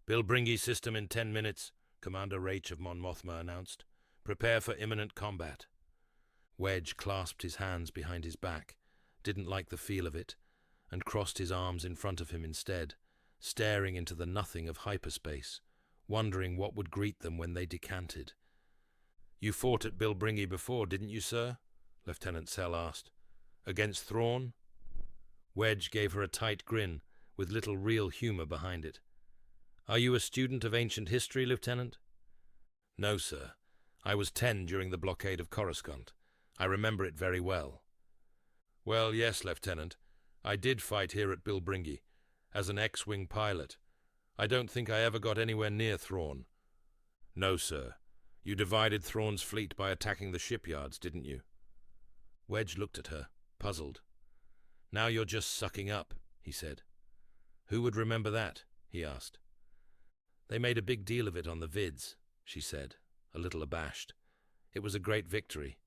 Billbringi system in 10 minutes, Commander Raech of Mon Mothma announced. Prepare for imminent combat. Wedge clasped his hands behind his back, didn't like the feel of it, and crossed his arms in front of him instead, staring into the nothing of hyperspace, wondering what would greet them when they decanted. "You fought at Billbringi before, didn't you, sir?" Lieutenant Sell asked. "Against Thrawn?" Wedge gave her a tight grin, with little real humor behind it. "Are you a student of ancient history, Lieutenant?" "No, sir. I was 10 during the blockade of Coruscant. I remember it very well." "Well, yes, Lieutenant. I did fight here at Billbringi, as an X-Wing pilot. I don't think I ever got anywhere near Thrawn." "No, sir. You divided Thrawn's fleet by attacking the shipyards, didn't you?" Wedge looked at her, puzzled. "Now you're just sucking up," he said. "Who would remember that?" he asked. "They made a big deal of it on the vids," she said, a little abashed. "It was a great victory."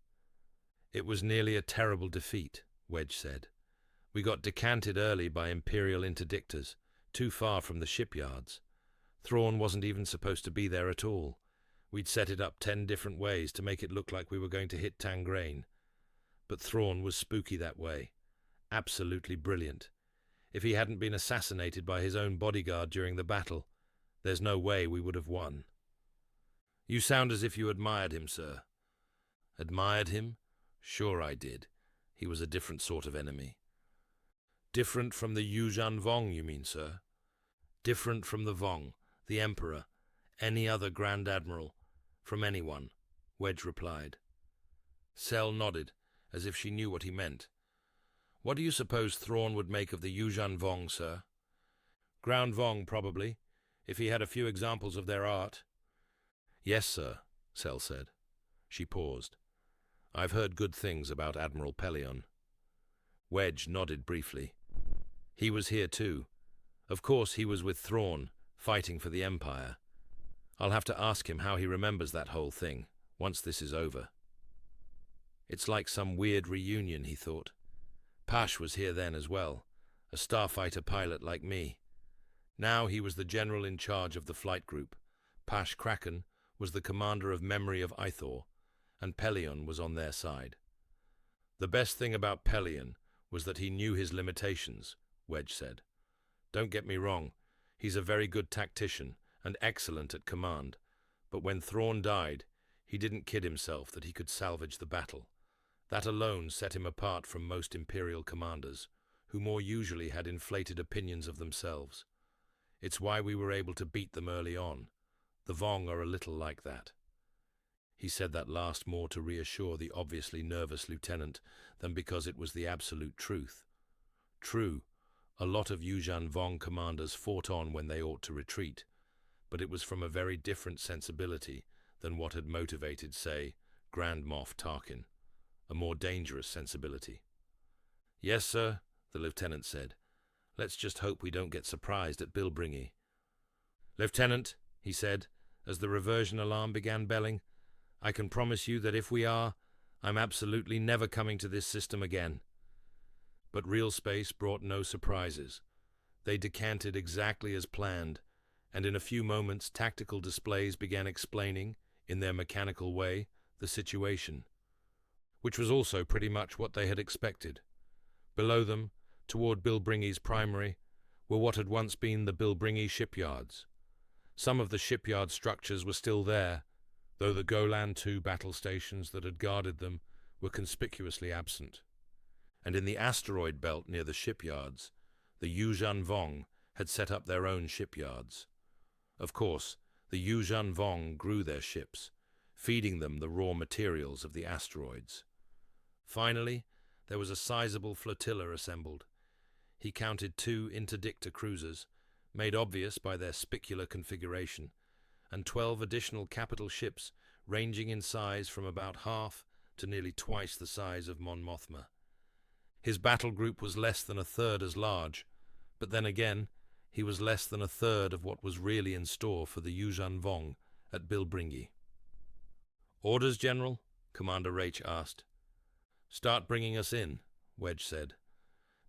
"It was nearly a terrible defeat," Wedge said. "We got decanted early by Imperial interdictors, too far from the shipyards. Thrawn wasn't even supposed to be there at all. We'd set it up 10 different ways to make it look like we were going to hit Tangrain. But Thrawn was spooky that way. Absolutely brilliant. If he hadn't been assassinated by his own bodyguard during the battle, there's no way we would have won." "You sound as if you admired him, sir." "Admired him? Sure I did. He was a different sort of enemy." "Different from the Yuuzhan Vong, you mean, sir?" "Different from the Vong, the Emperor, any other Grand Admiral, from anyone," Wedge replied. Sel nodded, as if she knew what he meant. "What do you suppose Thrawn would make of the Yuuzhan Vong, sir?" "Ground Vong, probably, if he had a few examples of their art." "Yes, sir," Sel said. She paused. "I've heard good things about Admiral Pellaeon." Wedge nodded briefly. "He was here too. Of course he was with Thrawn, fighting for the Empire. I'll have to ask him how he remembers that whole thing, once this is over." It's like some weird reunion, he thought. Pash was here then as well, a starfighter pilot like me. Now he was the general in charge of the flight group. Pash Kraken was the commander of Memory of Ithor, and Pellaeon was on their side. "The best thing about Pellaeon was that he knew his limitations," Wedge said. "Don't get me wrong, he's a very good tactician and excellent at command, but when Thrawn died, he didn't kid himself that he could salvage the battle. That alone set him apart from most Imperial commanders, who more usually had inflated opinions of themselves. It's why we were able to beat them early on. The Vong are a little like that." He said that last more to reassure the obviously nervous lieutenant than because it was the absolute truth. True, a lot of Yuuzhan Vong commanders fought on when they ought to retreat, but it was from a very different sensibility than what had motivated, say, Grand Moff Tarkin, a more dangerous sensibility. "Yes, sir," the lieutenant said. "Let's just hope we don't get surprised at Billbringi." "Lieutenant," he said, as the reversion alarm began belling, "I can promise you that if we are, I'm absolutely never coming to this system again." But real space brought no surprises. They decanted exactly as planned, and in a few moments tactical displays began explaining, in their mechanical way, the situation, which was also pretty much what they had expected. Below them, toward Billbringi's primary, were what had once been the Billbringi shipyards. Some of the shipyard structures were still there, though the Golan II battle stations that had guarded them were conspicuously absent. And in the asteroid belt near the shipyards, the Yuuzhan Vong had set up their own shipyards. Of course, the Yuuzhan Vong grew their ships, feeding them the raw materials of the asteroids. Finally, there was a sizable flotilla assembled. He counted 2 interdictor cruisers, made obvious by their spicular configuration, and 12 additional capital ships ranging in size from about half to nearly twice the size of Mon Mothma. His battle group was less than a third as large, but then again, he was less than a third of what was really in store for the Yuuzhan Vong at Billbringi. "Orders, General?" Commander Raech asked. "Start bringing us in," Wedge said.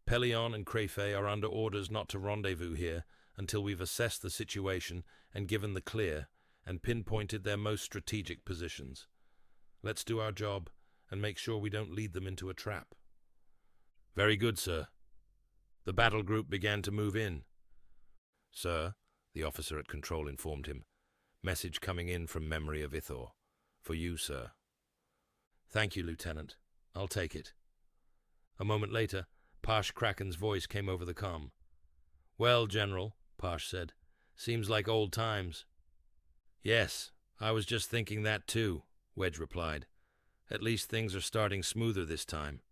"Pellaeon and Crayfay are under orders not to rendezvous here until we've assessed the situation and given the clear and pinpointed their most strategic positions. Let's do our job and make sure we don't lead them into a trap." "Very good, sir." The battle group began to move in. "Sir," the officer at control informed him, "message coming in from Memory of Ithor. For you, sir." "Thank you, Lieutenant. I'll take it." A moment later, Pash Kraken's voice came over the comm. "Well, General," Pash said, "seems like old times." "Yes, I was just thinking that too," Wedge replied. "At least things are starting smoother this time."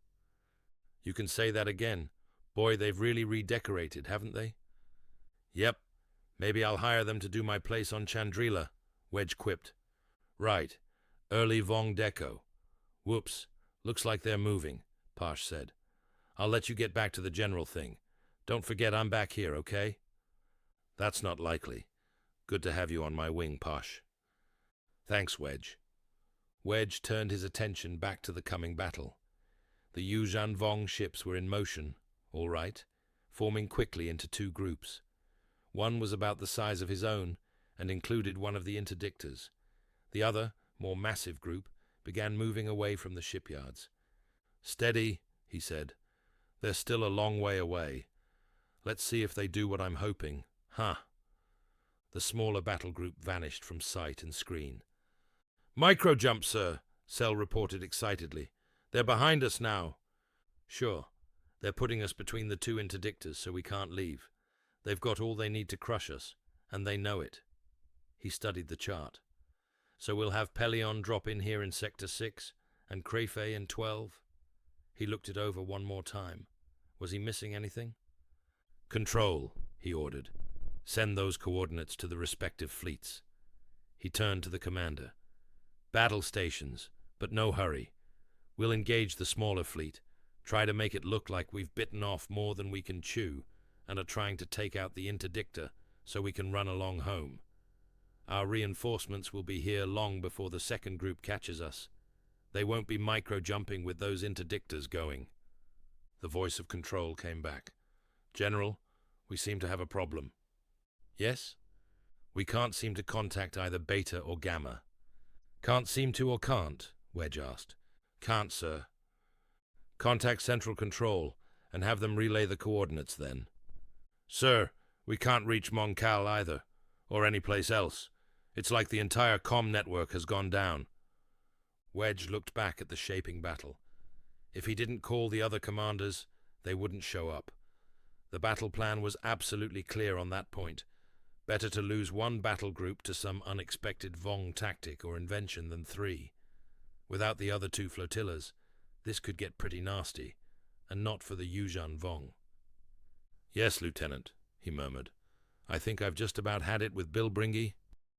"You can say that again. Boy, they've really redecorated, haven't they?" "Yep. Maybe I'll hire them to do my place on Chandrila," Wedge quipped. "Right. Early Vong Deco. Whoops. Looks like they're moving," Pash said. "I'll let you get back to the general thing. Don't forget I'm back here, okay?" "That's not likely. Good to have you on my wing, Pash." "Thanks, Wedge." Wedge turned his attention back to the coming battle. The Yuuzhan Vong ships were in motion, all right, forming quickly into two groups. One was about the size of his own and included one of the interdictors. The other, more massive group began moving away from the shipyards. "Steady," he said. "They're still a long way away. Let's see if they do what I'm hoping. Huh." The smaller battle group vanished from sight and screen. "Micro-jump, sir," Cell reported excitedly. "They're behind us now." "Sure. They're putting us between the two interdictors so we can't leave. They've got all they need to crush us, and they know it." He studied the chart. "So we'll have Pelion drop in here in Sector 6, and Crayfay in 12. He looked it over one more time. Was he missing anything? "Control," he ordered. "Send those coordinates to the respective fleets." He turned to the commander. "Battle stations, but no hurry. We'll engage the smaller fleet, try to make it look like we've bitten off more than we can chew, and are trying to take out the interdictor so we can run along home. Our reinforcements will be here long before the second group catches us. They won't be micro-jumping with those interdictors going." The voice of control came back. "General, we seem to have a problem." "Yes?" "We can't seem to contact either Beta or Gamma." "Can't seem to or can't?" Wedge asked. "Can't, sir." "Contact Central Control and have them relay the coordinates then." "Sir, we can't reach Moncal either, or any place else. It's like the entire comm network has gone down." Wedge looked back at the shaping battle. If he didn't call the other commanders, they wouldn't show up. The battle plan was absolutely clear on that point. Better to lose one battle group to some unexpected Vong tactic or invention than three. Without the other two flotillas, this could get pretty nasty, and not for the Yuuzhan Vong. "Yes, Lieutenant," he murmured. "I think I've just about had it with Billbringi